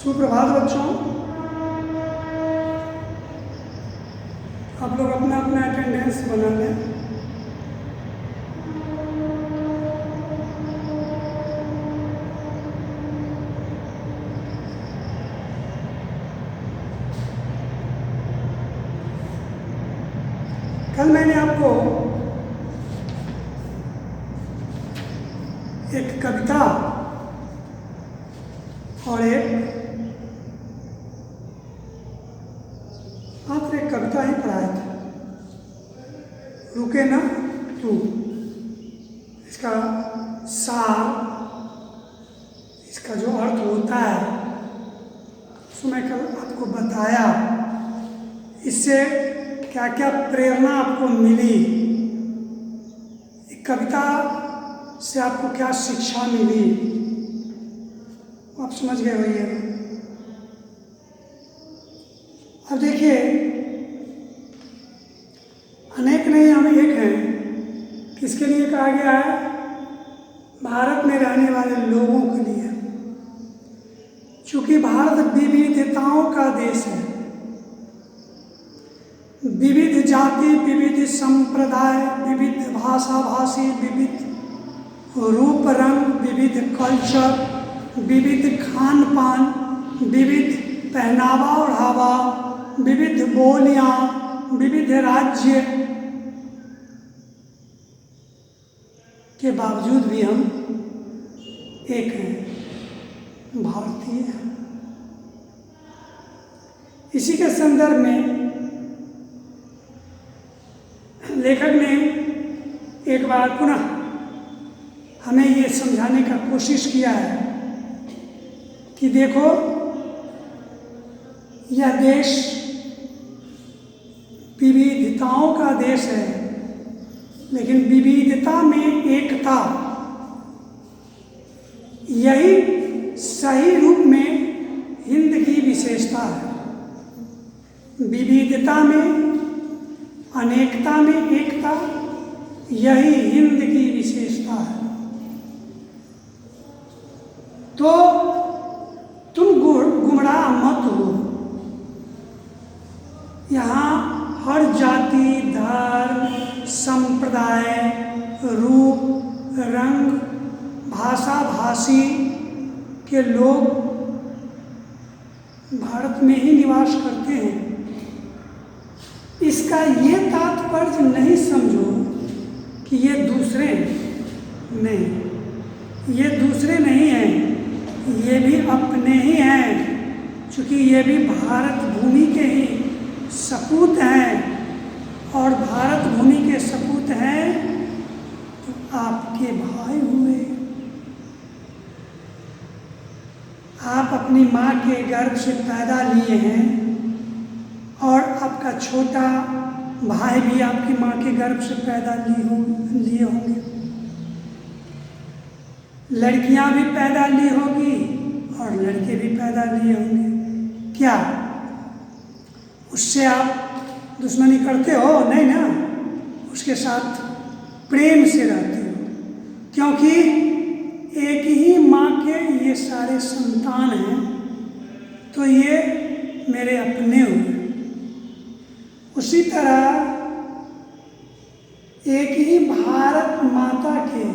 सुप्रभात बच्चों। आप लोग अपना अपना अटेंडेंस बना लें। कल मैंने आपको एक कविता और मात्र एक कविता ही पढ़ाया था, रुके ना तू। इसका सार, इसका जो अर्थ होता है उसको मैं कल आपको बताया। इससे क्या क्या प्रेरणा आपको मिली, एक कविता से आपको क्या शिक्षा मिली, आप समझ गए होइएगा। अब देखिए, अनेक नहीं हम एक हैं। किसके लिए कहा गया है? भारत में रहने वाले लोगों के लिए। चूंकि भारत विविधताओं का देश है, विविध जाति, विविध संप्रदाय, विविध भाषा भाषी, विविध रूप रंग, विविध कल्चर, विविध खान पान, विविध पहनावा ओढ़ावा, विविध बोलियां, विविध राज्य के बावजूद भी हम एक हैं, भारतीय हैं। इसी के संदर्भ में लेखक ने एक बार पुनः हमें ये समझाने का कोशिश किया है कि देखो, यह देश विविधताओं का देश है, लेकिन विविधता में एकता, यही सही रूप में हिंद की विशेषता है। विविधता में, अनेकता में एकता, यही हिंद की विशेषता है। तो तुम गुमराह मत हो। यहाँ हर जाति, धर्म, संप्रदाय, रूप, रंग, भाषा भाषी के लोग भारत में ही निवास करते हैं। इसका ये तात्पर्य नहीं समझो कि ये दूसरे नहीं, ये दूसरे नहीं हैं, ये भी अपने ही हैं। चूँकि ये भी भारत भूमि के ही सपूत हैं, और भारत भूमि के सपूत हैं तो आपके भाई हुए। आप अपनी माँ के गर्भ से पैदा लिए हैं, और आपका छोटा भाई भी आपकी माँ के गर्भ से पैदा लिए होंगे। लड़कियां भी पैदा ली होगी और लड़के भी पैदा लिए होंगे। क्या उससे आप दुश्मनी करते हो? नहीं ना, उसके साथ प्रेम से रहते हो, क्योंकि एक ही माँ के ये सारे संतान हैं, तो ये मेरे अपने हुए। उसी तरह एक ही भारत माता के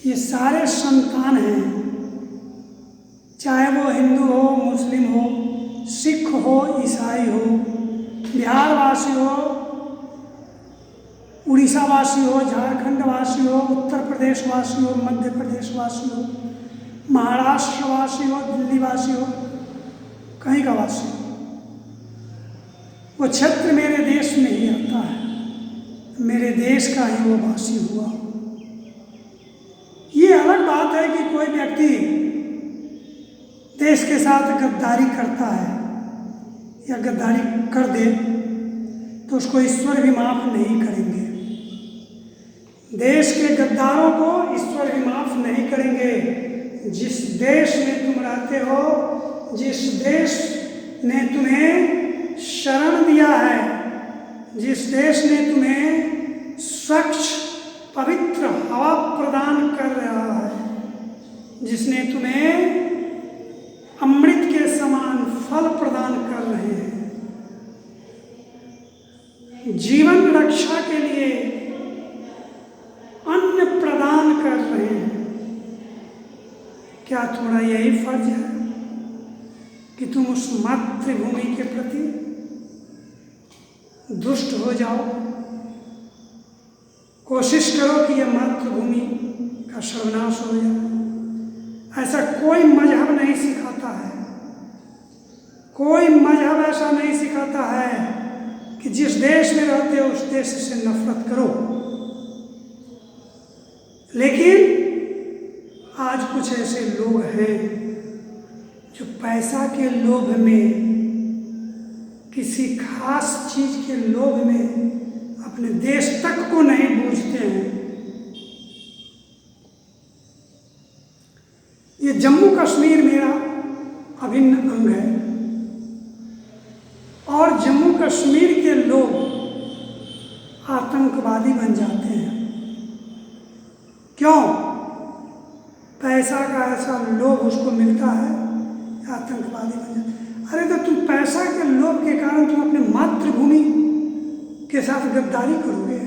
ये सारे संतान हैं, चाहे वो हिंदू हो, मुस्लिम हो, सिख हो, ईसाई हो, बिहारवासी हो, उड़ीसावासी हो, झारखंडवासी हो, उत्तर प्रदेशवासी हो, मध्य प्रदेशवासी हो, महाराष्ट्रवासी हो, दिल्लीवासी हो, कहीं का वासी हो, वो क्षेत्र मेरे देश में ही आता है, मेरे देश का ही वो वासी हुआ। ये अलग बात है कि कोई व्यक्ति देश के साथ गद्दारी करता है या गद्दारी कर दे तो उसको ईश्वर भी माफ नहीं करेंगे। देश के गद्दारों को ईश्वर भी माफ नहीं करेंगे। जिस देश में तुम रहते हो, जिस देश ने तुम्हें शरण दिया है, जिस देश ने तुम्हें स्वच्छ पवित्र हवा प्रदान कर रहा है, जिसने तुम्हें रहे हैं, जीवन रक्षा के लिए अन्न प्रदान कर रहे हैं। क्या तुम्हारा यही फर्ज है कि तुम उस मातृभूमि के प्रति दुष्ट हो जाओ? कोशिश करो कि यह मातृभूमि का सर्वनाश हो जाए। ऐसा कोई मजहब नहीं सिखाता है, कोई मजहब ऐसा नहीं सिखाता है कि जिस देश में रहते हो उस देश से नफरत करो। लेकिन आज कुछ ऐसे लोग हैं जो पैसा के लोभ में, किसी खास चीज के लोभ में अपने देश तक को नहीं बूझते हैं। ये जम्मू कश्मीर मेरा अभिन्न अंग है और जम्मू कश्मीर के लोग आतंकवादी बन जाते हैं। क्यों? पैसा का ऐसा लोभ उसको मिलता है, आतंकवादी बन जाते। अरे तो तुम पैसा के लोभ के कारण तुम अपने मातृभूमि के साथ गद्दारी करोगे,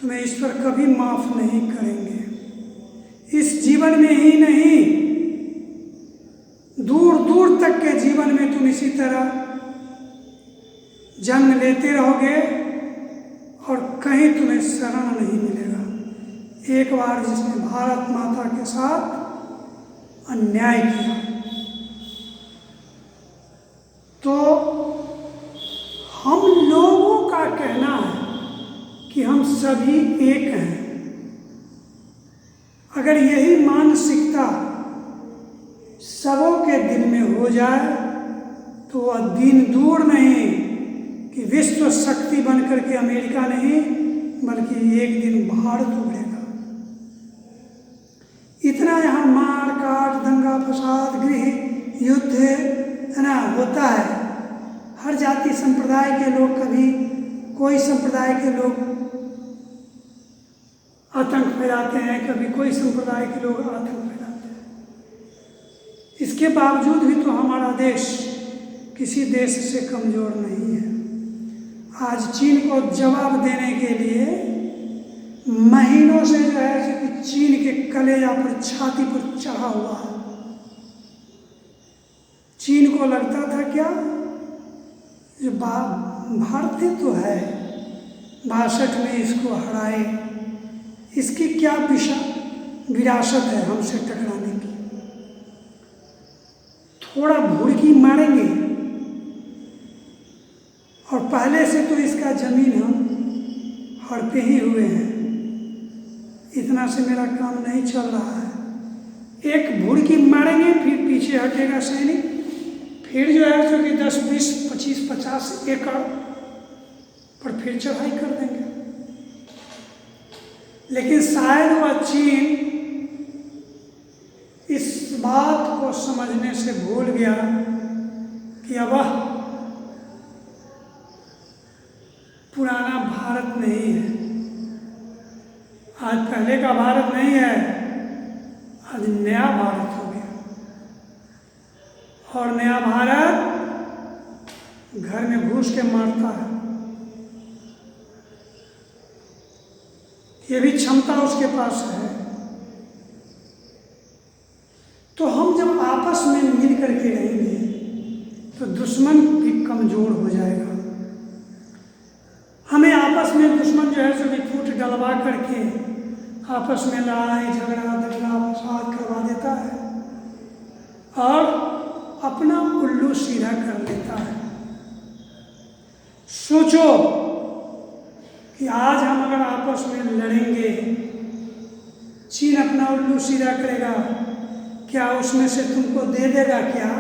तुम्हें ईश्वर कभी माफ नहीं करेंगे। इस जीवन में ही नहीं, दूर दूर तक के जीवन में तुम इसी तरह जन्म लेते रहोगे और कहीं तुम्हें शरण नहीं मिलेगा। एक बार जिसने भारत माता के साथ अन्याय किया तो हम लोगों का कहना है कि हम सभी एक हैं। अगर यही मानसिकता सबों के दिल में हो जाए तो वह दिन दूर नहीं कि विश्व शक्ति बनकर के अमेरिका नहीं बल्कि एक दिन भारत उभरेगा। इतना यहाँ मार काट, दंगा फसाद, गृह युद्ध है ना होता है। हर जाति संप्रदाय के लोग, कभी कोई संप्रदाय के लोग आतंक फैलाते हैं, कभी कोई संप्रदाय के लोग आतंक फैलाते हैं। इसके बावजूद भी तो हमारा देश किसी देश से कमज़ोर नहीं है। आज चीन को जवाब देने के लिए महीनों से जो है कि चीन के कलेजा पर, छाती पर चढ़ा हुआ है। चीन को लगता था क्या जो भारतीय तो है, 62 में इसको हराए, इसकी क्या विरासत है हमसे टकराने की। थोड़ा भुड़की मारेंगे और पहले से तो इसका जमीन हम हड़पे ही हुए हैं। इतना से मेरा काम नहीं चल रहा है। एक भुड़की मारेंगे फिर पीछे हटेगा सैनिक, फिर जो है जो कि 10, 20, 25, 50 एकड़ पर फिर चढ़ाई कर देंगे। लेकिन शायद वह चीन इस बात को समझने से भूल गया कि अब पुराना भारत नहीं है, आज पहले का भारत नहीं है, आज नया भारत हो गया। और नया भारत घर में घुस के मारता है। ये भी क्षमता उसके पास है। तो हम जब आपस में मिल करके रहेंगे तो दुश्मन भी कमज़ोर हो जाएगा। हमें आपस में दुश्मन जो है सो फूट डलवा करके आपस में लड़ाई झगड़ा दंगा फसाद करवा देता है और अपना उल्लू सीधा कर लेता है। सोचो कि आज हम अगर आपस में लड़ेंगे, चीन अपना उल्लू सीधा करेगा, क्या उसमें से तुमको दे देगा? क्या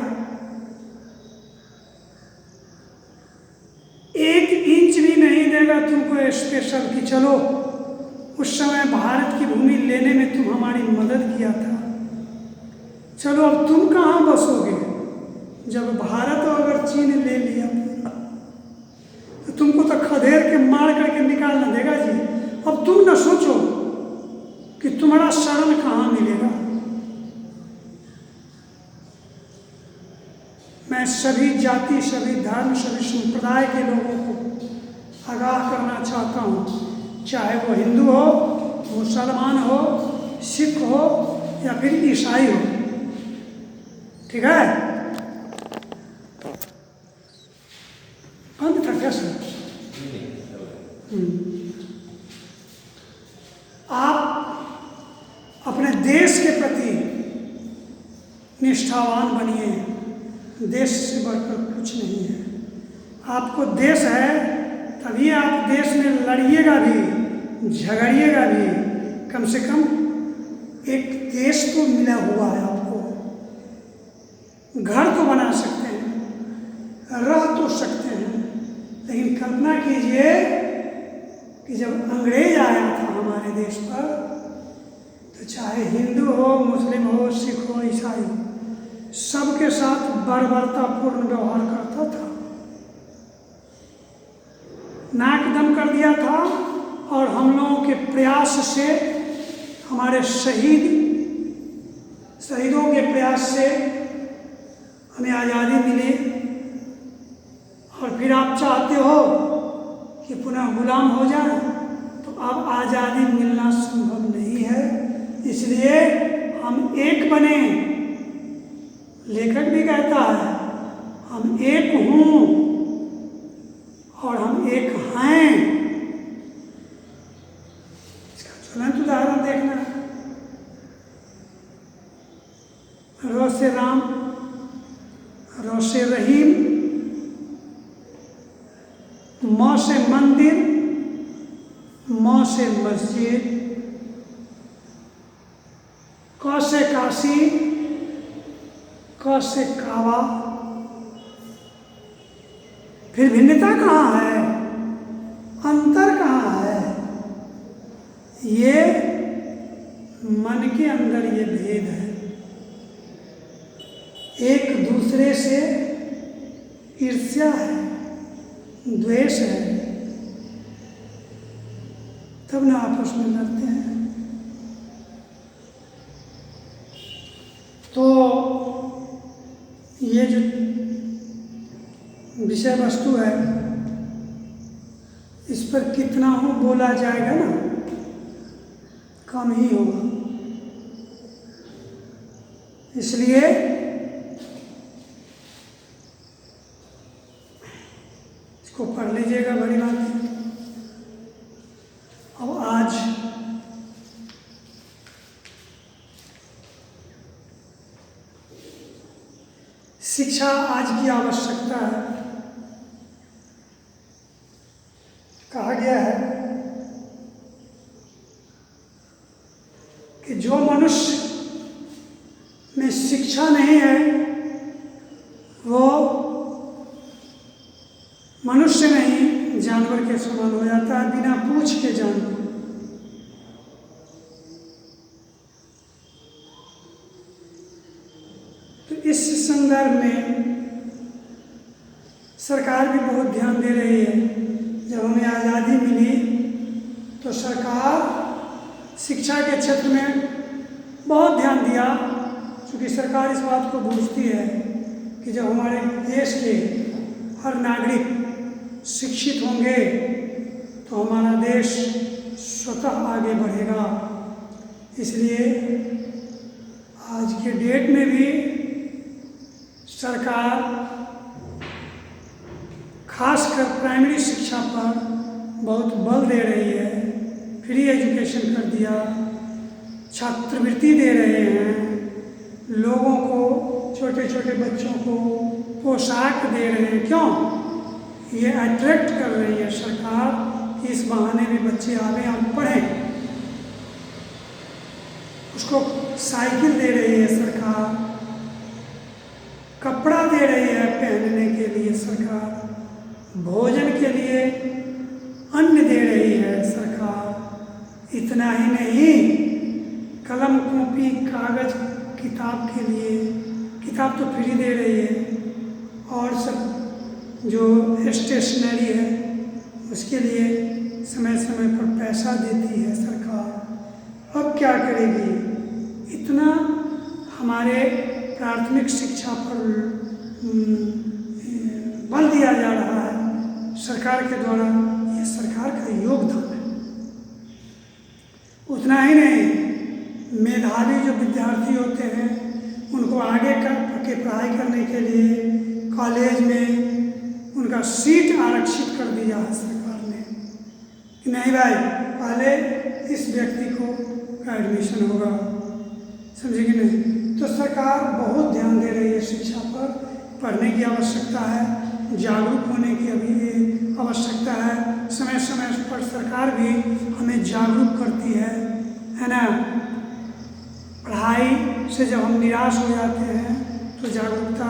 1 इंच भी नहीं देगा तुमको स्पेशल कि चलो उस समय भारत की भूमि लेने में तुम हमारी मदद किया था, चलो अब तुम कहाँ बसोगे? जब भारत अगर चीन ले लिया तो तुमको तो खदेड़ के मार करके निकालना देगा जी। अब तुम न सोचो कि तुम्हारा शरण कहाँ मिलेगा। मैं सभी जाति, सभी धर्म, सभी संप्रदाय के लोगों को आगाह करना चाहता हूँ, चाहे वो हिंदू हो, मुसलमान हो, सिख हो या फिर ईसाई हो। ठीक है, बंद था क्या सर? आप अपने देश के प्रति निष्ठावान बनिए, देश से बढ़कर कुछ नहीं है। आपको देश है तभी आप देश में लड़िएगा भी, झगड़िएगा भी, कम से कम एक देश तो मिला हुआ है आपको। घर तो बना सकते हैं, रह तो सकते हैं, लेकिन कल्पना कीजिए कि जब अंग्रेज आया था हमारे देश पर, तो चाहे हिंदू हो, मुस्लिम हो, सिख हो, ईसाई हो, सबके साथ बर्बरतापूर्ण व्यवहार करता था, नाक दम कर दिया था। और हम लोगों के प्रयास से, हमारे शहीदों के प्रयास से हमें आज़ादी मिली। और फिर आप चाहते हो कि पुनः गुलाम हो जाए, तो अब आज़ादी मिलना संभव नहीं है। इसलिए हम एक बने। लेखक भी कहता है हम एक हूँ और हम एक हैं। इसका ज्वलंत उदाहरण देखना, र से राम, र से रहीम, म से मंदिर, म से मस्जिद, क से काशी, क से काबा। फिर भिन्नता कहाँ है, अंतर कहाँ है? ये मन के अंदर ये भेद है। एक दूसरे से ईर्ष्या है, द्वेष है, तब ना आपस में लड़ते हैं। तो ये जो विषय वस्तु है, इस पर कितना हो बोला जाएगा ना, कम ही होगा। इसलिए इसको पढ़ लीजिएगा, बड़ी बात है। अब आज शिक्षा आज की आवश्यकता है। कहा गया है कि जो मनुष्य में शिक्षा नहीं है वो मनुष्य नहीं, जानवर के समान हो जाता है, बिना पूछ के जानवर। तो इस संदर्भ में सरकार भी बहुत ध्यान दे रही है। जब हमें आज़ादी मिली तो सरकार शिक्षा के क्षेत्र में बहुत ध्यान दिया, क्योंकि सरकार इस बात को बूझती है कि जब हमारे देश के हर नागरिक शिक्षित होंगे तो हमारा देश स्वतः आगे बढ़ेगा। इसलिए आज के डेट में भी सरकार खासकर प्राइमरी शिक्षा पर बहुत बल दे रही है। फ्री एजुकेशन कर दिया, छात्रवृत्ति दे रहे हैं, लोगों को, छोटे छोटे बच्चों को पोशाक दे रहे हैं। क्यों? ये अट्रैक्ट कर रही है सरकार कि इस बहाने में बच्चे आवे और पढ़ें। उसको साइकिल दे रही है सरकार, कपड़ा दे रही है पहनने के लिए सरकार, भोजन के लिए अन्न दे रही है सरकार। इतना ही नहीं, कलम, कॉपी, कागज, किताब के लिए, किताब तो फ्री दे रही है, और सब जो स्टेशनरी है उसके लिए समय समय पर पैसा देती है सरकार। अब क्या करेगी? इतना हमारे प्राथमिक शिक्षा पर दिया जा रहा है सरकार के द्वारा, ये सरकार का योगदान है। उतना ही नहीं, मेधावी जो विद्यार्थी होते हैं उनको आगे के पढ़ाई करने के लिए कॉलेज में उनका सीट आरक्षित कर दिया है सरकार ने कि नहीं भाई, पहले इस व्यक्ति को एडमिशन होगा, समझे कि नहीं। तो सरकार बहुत ध्यान दे रही है शिक्षा पर, पढ़ने की आवश्यकता है, जागरूक होने की अभी आवश्यकता है। समय समय पर सरकार भी हमें जागरूक करती है ना। पढ़ाई से जब हम निराश हो जाते हैं तो जागरूकता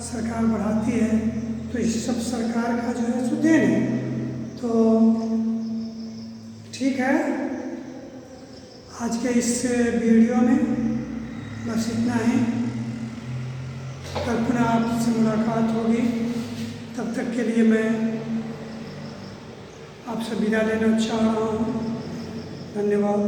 सरकार बढ़ाती है। तो इस सब सरकार का जो है सो देन है। तो ठीक है, आज के इस वीडियो में बस इतना ही। कल पुनः आपसे मुलाकात होगी, तब तक के लिए मैं आपसे विदा लेना चाह रहा हूँ। धन्यवाद।